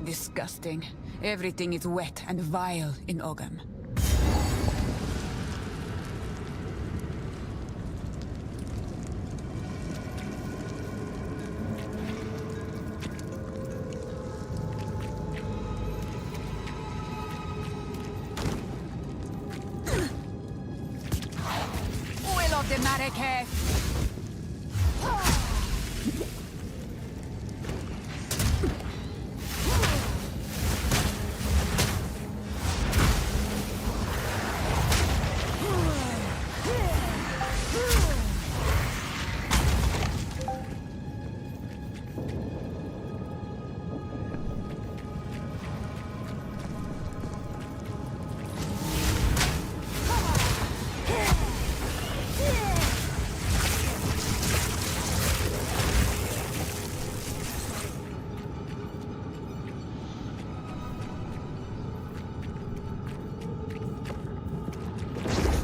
Disgusting. Everything is wet and vile in Ogam. Will of the Marrakech!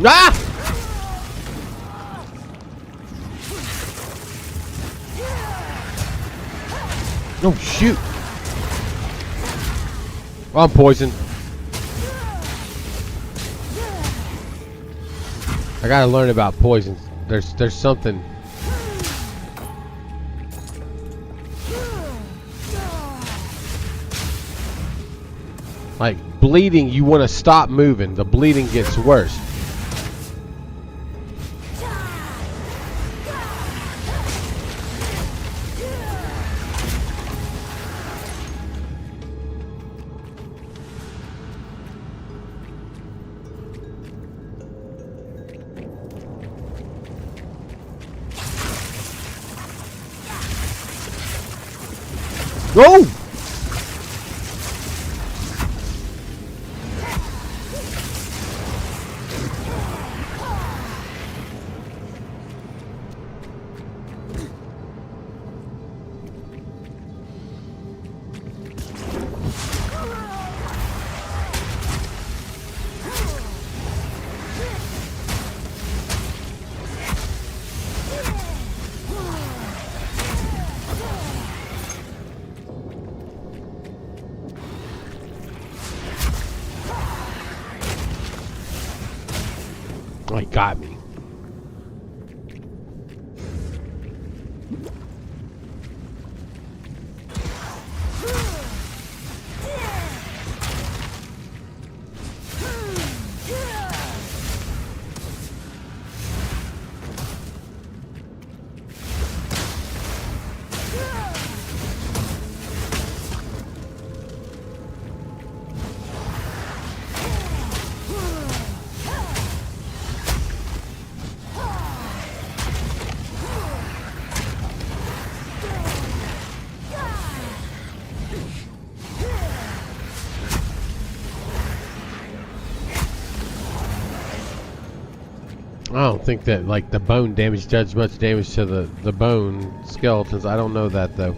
Ah! Oh shoot! Oh, I'm poisoned. I gotta learn about poisons. There's something. Like bleeding, you want to stop moving. The bleeding gets worse. Go! Oh, he got me. I don't think that like the bone damage does much damage to the bone skeletons. I don't know that though.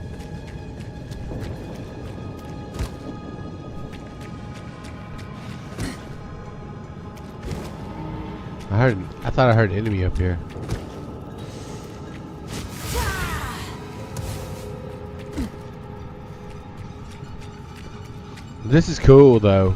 I thought I heard an enemy up here. This is cool though.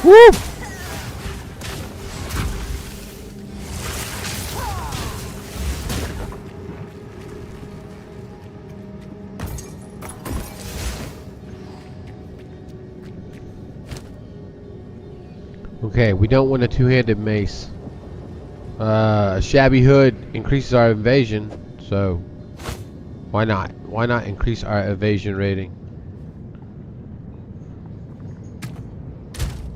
Woo! Okay, we don't want a two-handed mace. A shabby hood increases our evasion, so why not? Why not increase our evasion rating?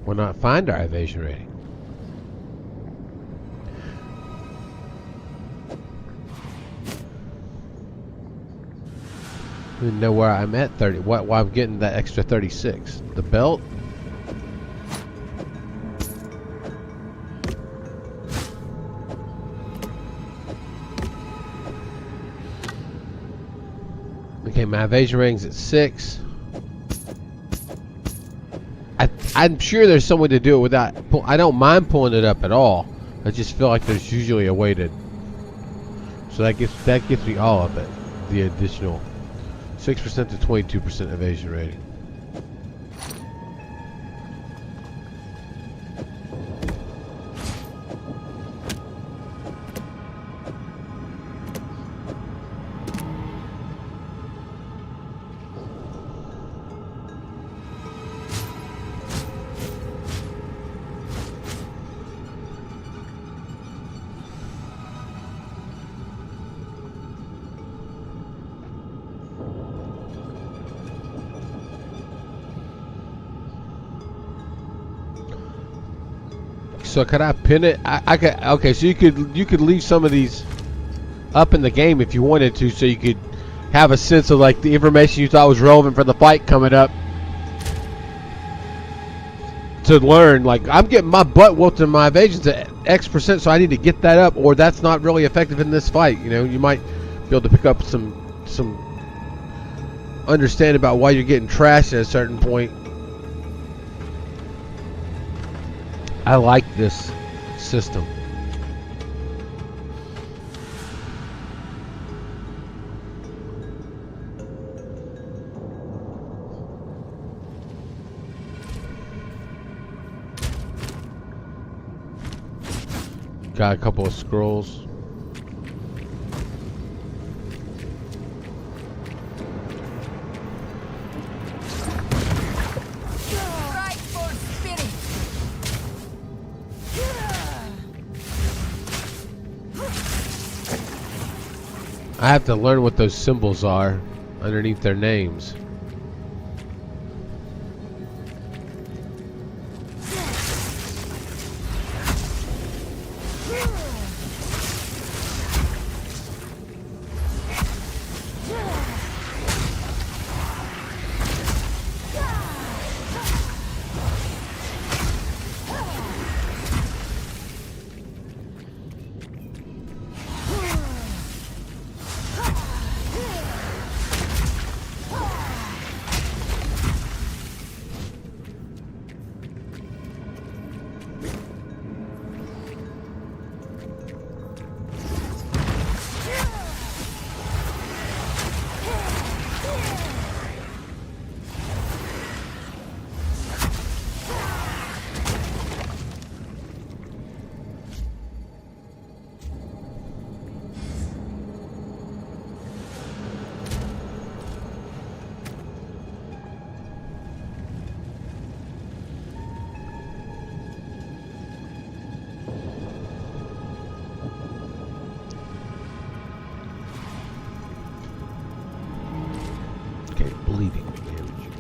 Why not find our evasion rating? I didn't know where I'm at 30. Why I'm getting that extra 36? The belt? Okay, my evasion rating's at 6. I'm sure there's some way to do it without. I don't mind pulling it up at all. I just feel like there's usually a way to So that gets me all of it. The additional 6% to 22% evasion rating. So could I pin it? I could. Okay, so you could leave some of these up in the game if you wanted to, so you could have a sense of like the information you thought was relevant for the fight coming up. To learn, like, I'm getting my butt whooped in my evasions at X%, so I need to get that up, or that's not really effective in this fight. You know, you might be able to pick up some understanding about why you're getting trashed at a certain point. I like this system. Got a couple of scrolls. I have to learn what those symbols are underneath their names. Bleeding damage.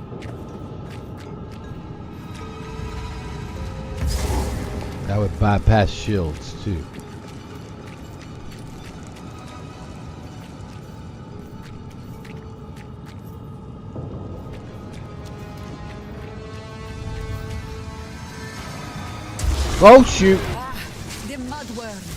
That would bypass shields too. Oh shoot! The mudworm.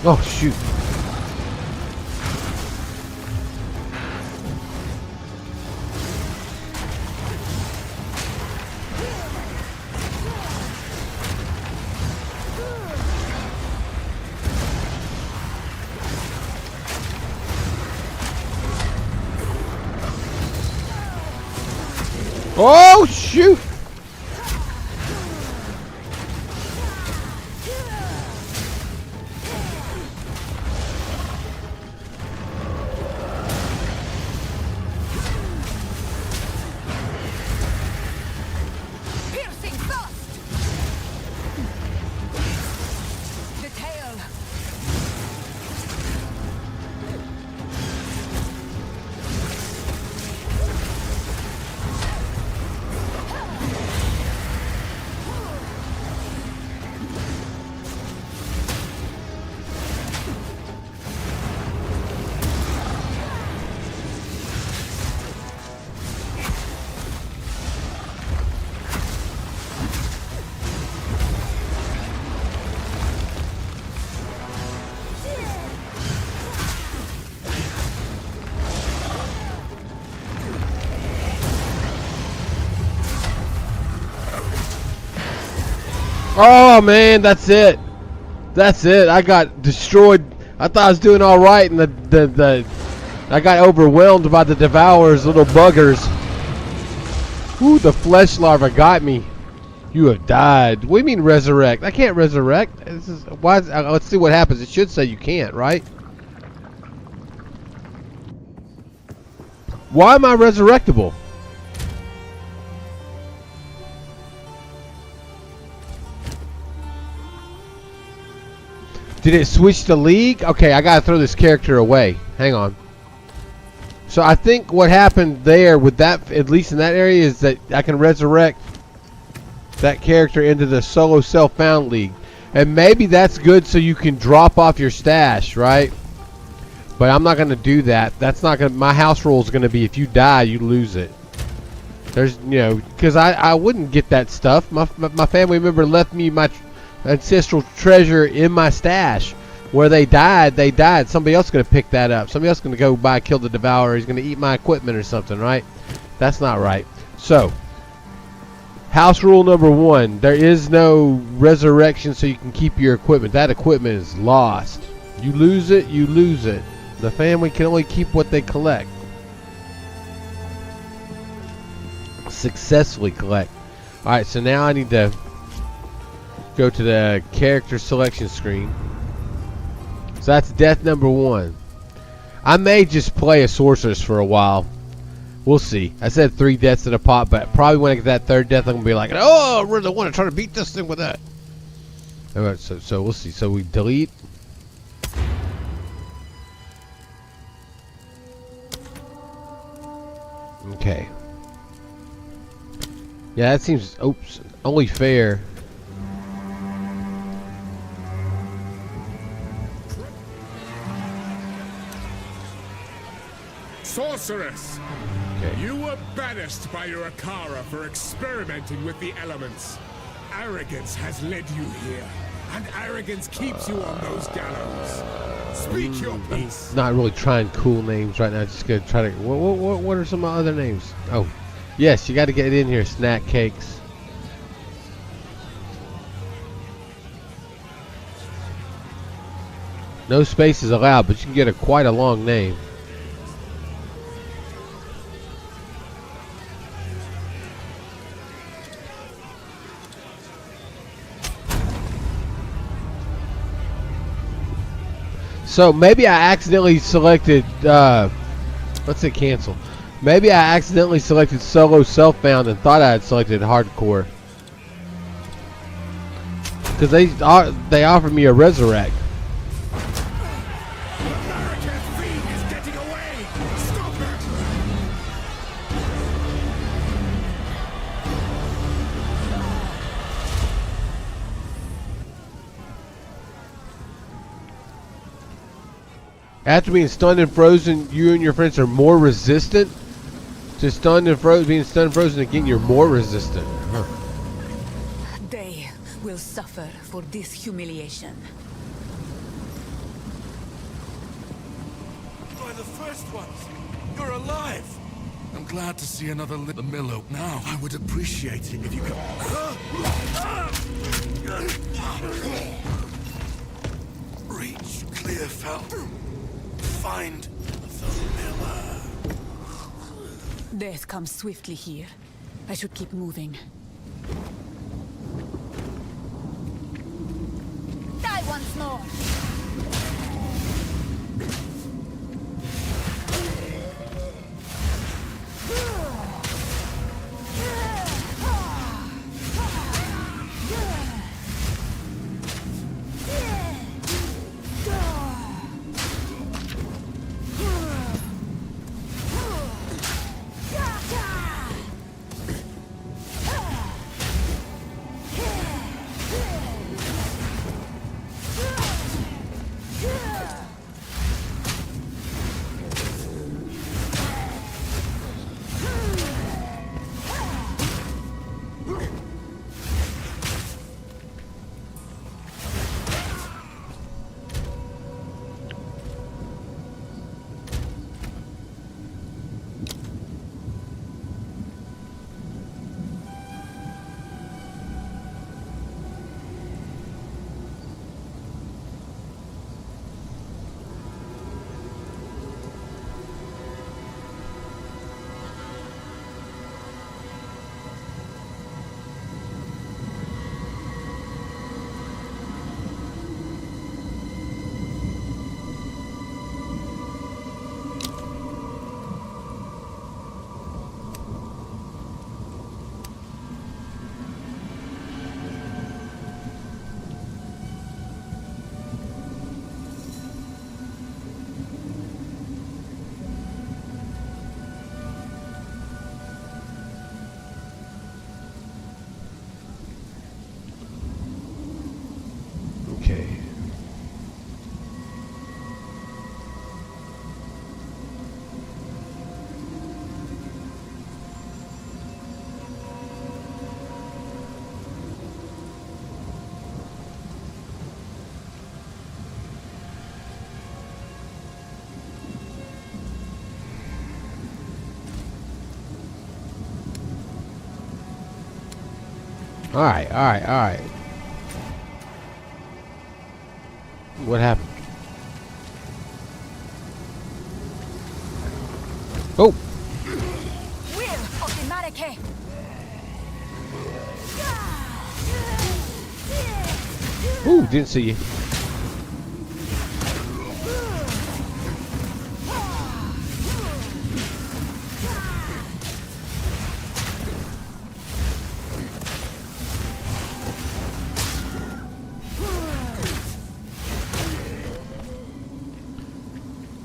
Oh shoot! Oh shoot! Oh man, that's it. That's it. I got destroyed. I thought I was doing all right, and I got overwhelmed by the Devourer's little buggers. Ooh, the flesh larva got me. You have died. What do you mean resurrect? I can't resurrect. This is why. Let's see what happens. It should say you can't, right? Why am I resurrectable? Did it switch to League? Okay, I gotta throw this character away. Hang on. So I think what happened there with that, at least in that area, is that I can resurrect that character into the solo self-found league. And maybe that's good so you can drop off your stash, right? But I'm not gonna do that. That's not gonna, my house rule is gonna be if you die, you lose it. There's, you know, because I wouldn't get that stuff. My family member left me my ancestral treasure in my stash. Where they died, they died. Somebody else is going to pick that up. Somebody else is going to go by, kill the Devourer. He's going to eat my equipment or something, right? That's not right. So, house rule number 1. There is no resurrection so you can keep your equipment. That equipment is lost. You lose it, you lose it. The family can only keep what they collect. Successfully collect. Alright, so now I need to go to the character selection screen. So that's death number 1. I may just play a sorceress for a while. We'll see. I said 3 deaths in a pot, but probably when I get that 3rd death, I'm gonna be like, oh, I really want to try to beat this thing with that. Alright, so we'll see. So we delete. Okay. Yeah, that seems only fair. Sorceress! Okay. You were banished by your Akara for experimenting with the elements. Arrogance has led you here, and arrogance keeps you on those gallows. Speak your piece. Not really trying cool names right now. Just gonna try to. What are some other names? Oh, yes, you got to get in here. Snack cakes. No spaces allowed, but you can get quite a long name. So maybe I accidentally selected, let's say cancel. Maybe I accidentally selected solo self-found and thought I had selected hardcore. Because they offered me a resurrect. After being stunned and frozen, you and your friends are more resistant to stunned and frozen. Being stunned and frozen again, you're more resistant. Huh. They will suffer for this humiliation. By the first ones, you're alive. I'm glad to see another Milo. Now, I would appreciate it if you could. Reach Clearfell. Find the miller. Death comes swiftly here. I should keep moving. Die once more! Alright, alright, alright. What happened? Oh! Will of the Mareke. Ooh, didn't see you.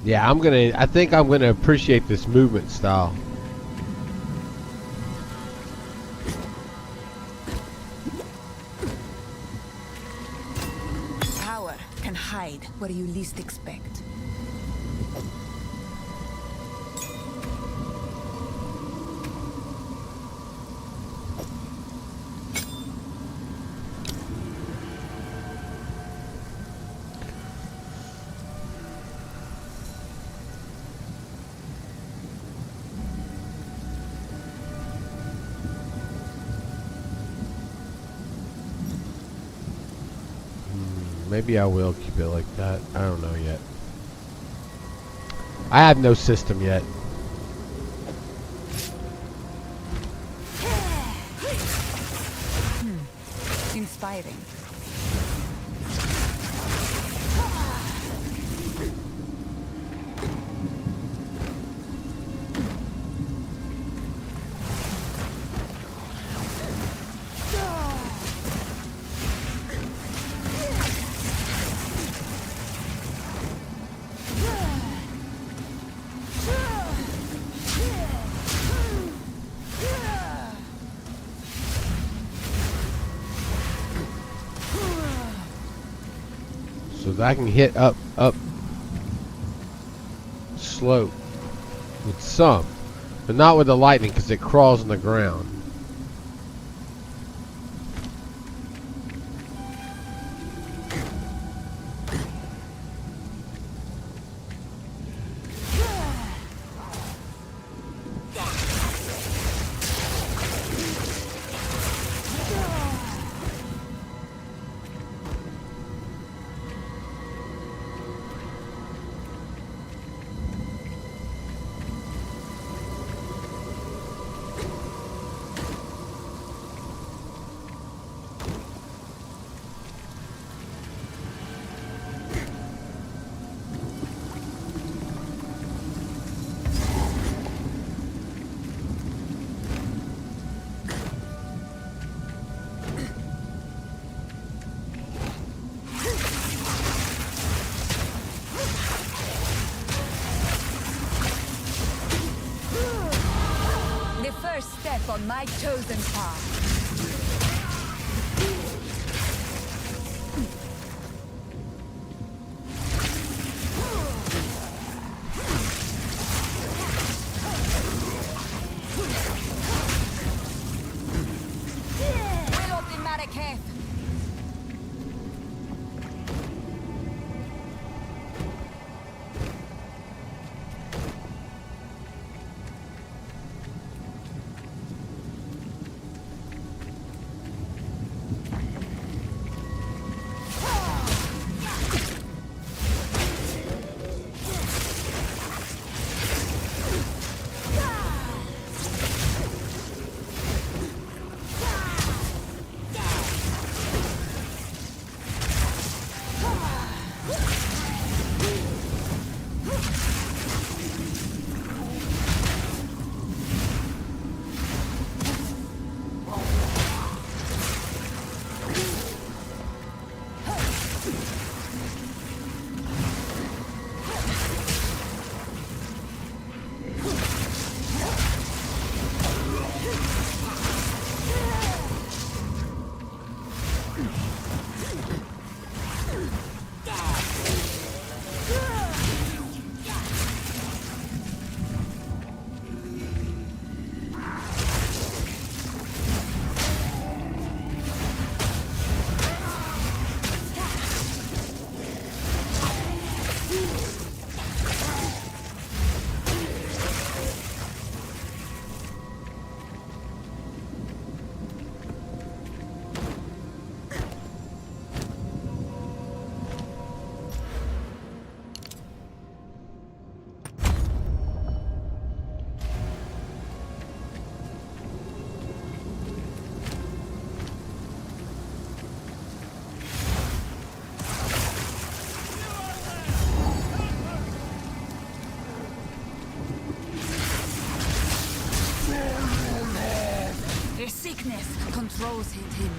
Yeah, I think I'm gonna appreciate this movement style. Power can hide where you least expect. Maybe I will keep it like that. I don't know yet. I have no system yet. Inspiring. So that I can hit up slope with some, but not with the lightning because it crawls on the ground. Step on my chosen path. Will of the Mareke. The sickness controls him.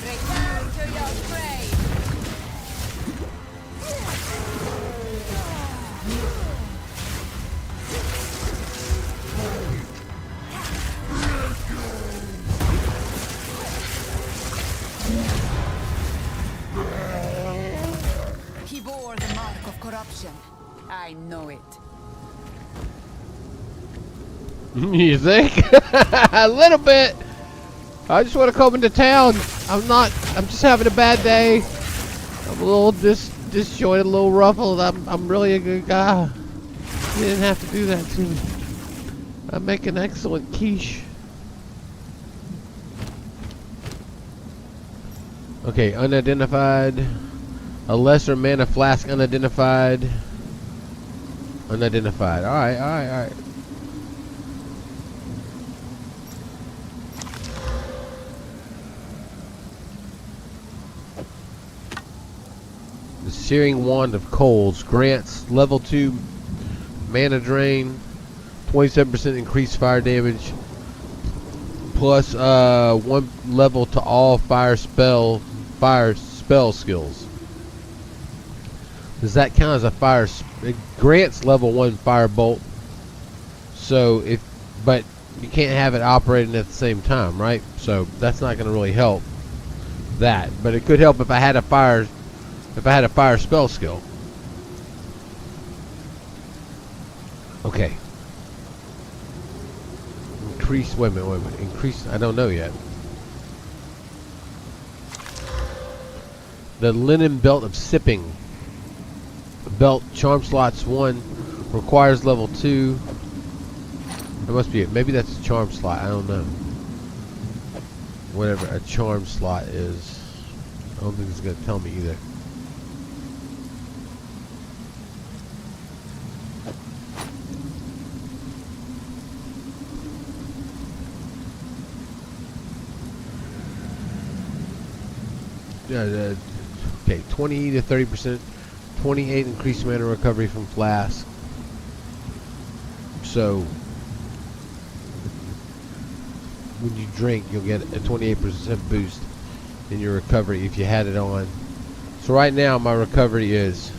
Return to your grave. He bore the mark of corruption. I know it. You think? A little bit. I just want to come into town. I'm just having a bad day. I'm a little disjointed, a little ruffled. I'm really a good guy. You didn't have to do that to me. I make an excellent quiche. Okay, unidentified. A lesser mana flask, unidentified. Unidentified. Alright. The Searing Wand of Coals grants level 2 mana drain, 27% increased fire damage, plus 1 level to all fire spell skills. Does that count as a fire? It grants level 1 firebolt. So but you can't have it operating at the same time, right? So that's not going to really help that. But it could help if I had a fire spell skill. Okay. Increase. Wait a minute. Increase. I don't know yet. The Linen Belt of Sipping. Belt charm slots 1 requires level 2. That must be it. Maybe that's a charm slot. I don't know. Whatever a charm slot is. I don't think it's going to tell me either. Okay, 20 to 30%. 28 increased mana recovery from flask. So when you drink, you'll get a 28% boost in your recovery if you had it on. So right now my recovery is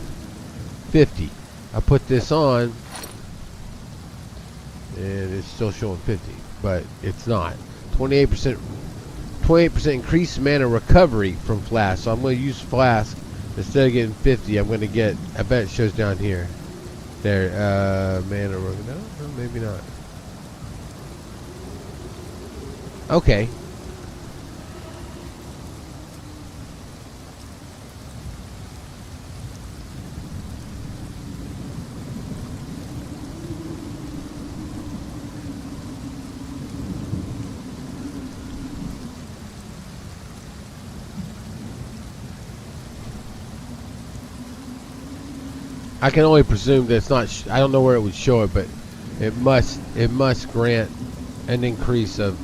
50. I put this on and it's still showing 50, but it's not. 28% increased mana recovery from flask. So I'm going to use flask. Instead of getting 50, I'm going to get, I bet it shows down here. There, mana, no, maybe not. Okay. I can only presume that it's not. I don't know where it would show it, but it must grant an increase of.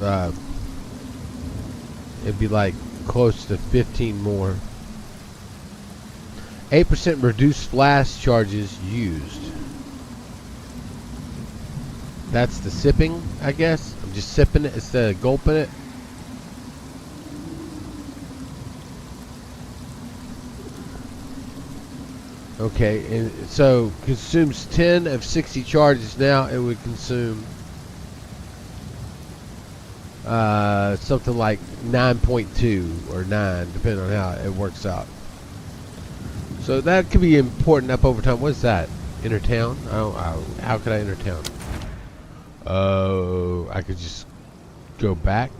It'd be like close to 15 more. 8% reduced flask charges used. That's the sipping, I guess. I'm just sipping it instead of gulping it. Okay, and so consumes 10 of 60 charges. Now it would consume something like 9.2 or 9, depending on how it works out. So that could be important up over time. What's that? Enter town? How could I enter town? Oh, I could just go back.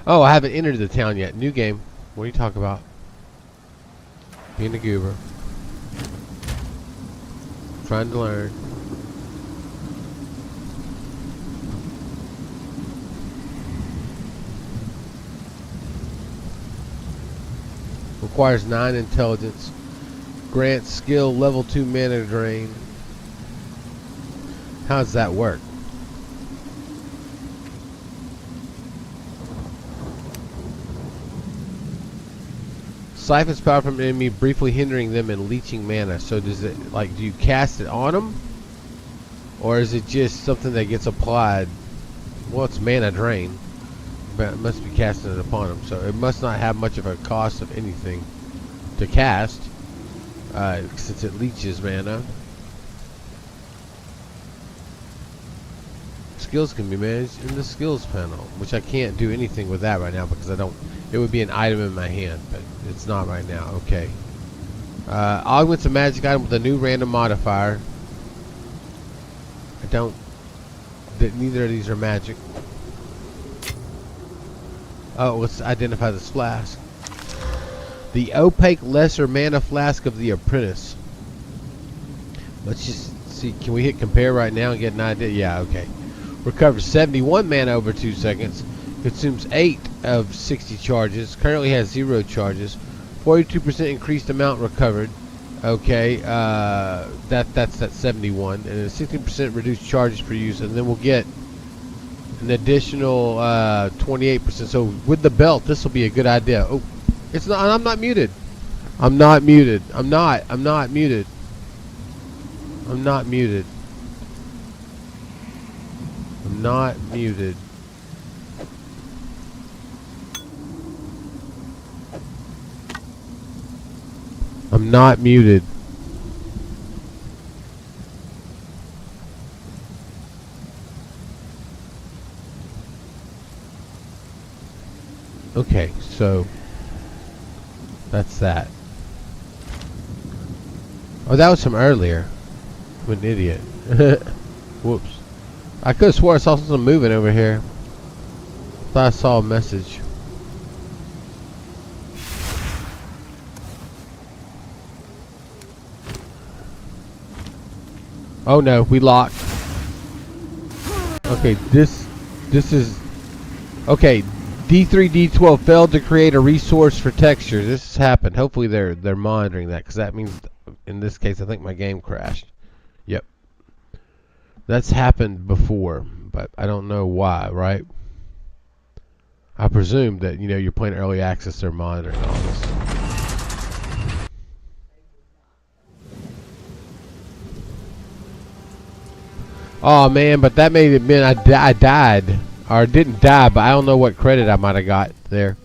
Oh, I haven't entered the town yet. New game. What are you talking about? Being a goober. Trying to learn. Requires 9 intelligence. Grants skill level 2 mana drain. How does that work? Siphons power from an enemy, briefly hindering them and leeching mana. So does it, like, do you cast it on them? Or is it just something that gets applied? Well, it's mana drain, but it must be casting it upon them. So it must not have much of a cost of anything to cast, since it leeches mana. Skills can be managed in the skills panel, which I can't do anything with that right now because I don't. It would be an item in my hand, but it's not right now. Okay. Augments a magic item with a new random modifier. I don't. Neither of these are magic. Oh, let's identify this flask. The opaque lesser mana flask of the apprentice. Let's just see. Can we hit compare right now and get an idea? Yeah, okay. Recovers 71 mana over 2 seconds. Consumes 8 of 60 charges. Currently has 0 charges. 42% increased amount recovered. Okay, that's at 71. And a 16% reduced charges per use. And then we'll get an additional 28%. So with the belt, this will be a good idea. Oh, it's not. I'm not muted. I'm not muted. I'm not muted. I'm not muted. I'm not muted. I'm not muted. Okay, so that's that. Oh, that was from earlier. I'm an idiot. Whoops. I could have swore I saw something moving over here. Thought I saw a message. Oh no, we locked. Okay, this is okay. D3, D12 failed to create a resource for textures. This has happened. Hopefully they're monitoring that, because that means in this case I think my game crashed. Yep. That's happened before, but I don't know why, right? I presume that, you know, you're playing early access, they're monitoring all this. Oh man, but that made it mean I died. Or didn't die, but I don't know what credit I might have got there.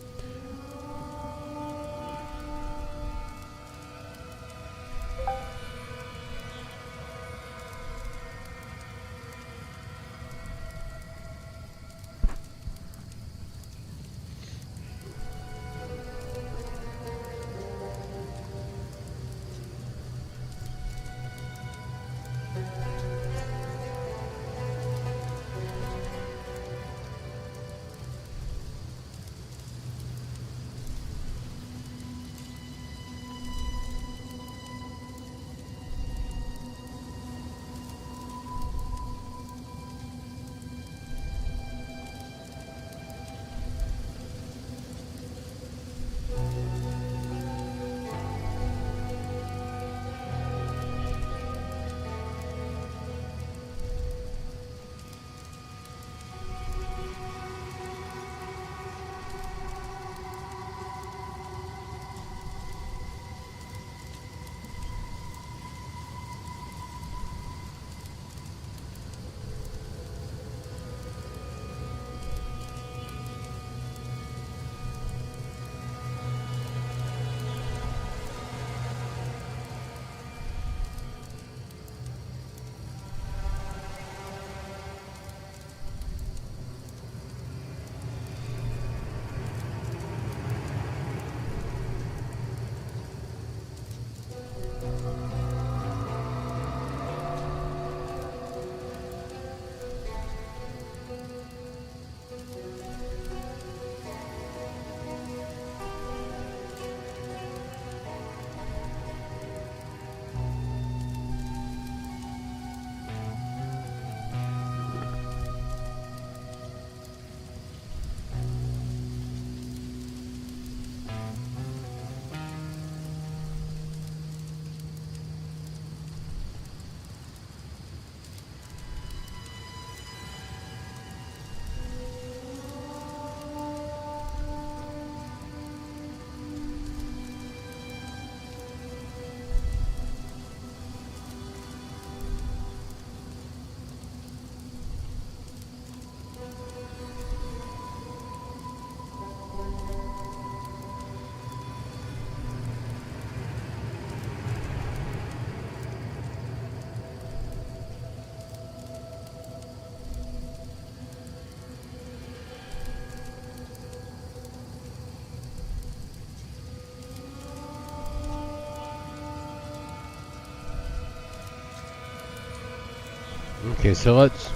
Okay, so let's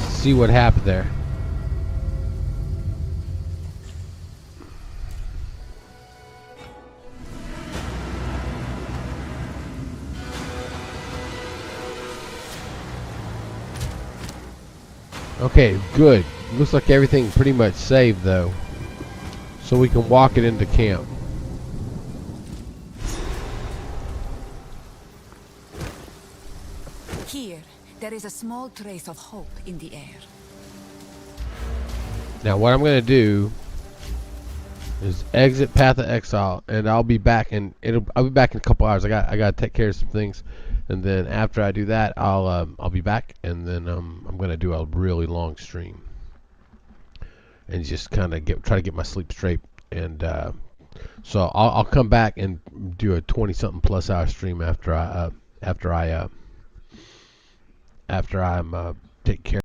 see what happened there. Okay, good. Looks like everything pretty much saved though. So we can walk it into camp. Here, there is a small trace of hope in the air. Now what I'm gonna do is exit Path of Exile, and I'll be back I'll be back in a couple hours. I gotta take care of some things, and then after I do that, I'll be back, and then I'm gonna do a really long stream, and just kind of try to get my sleep straight, and so I'll come back and do a 20-something plus hour stream after I'm take care.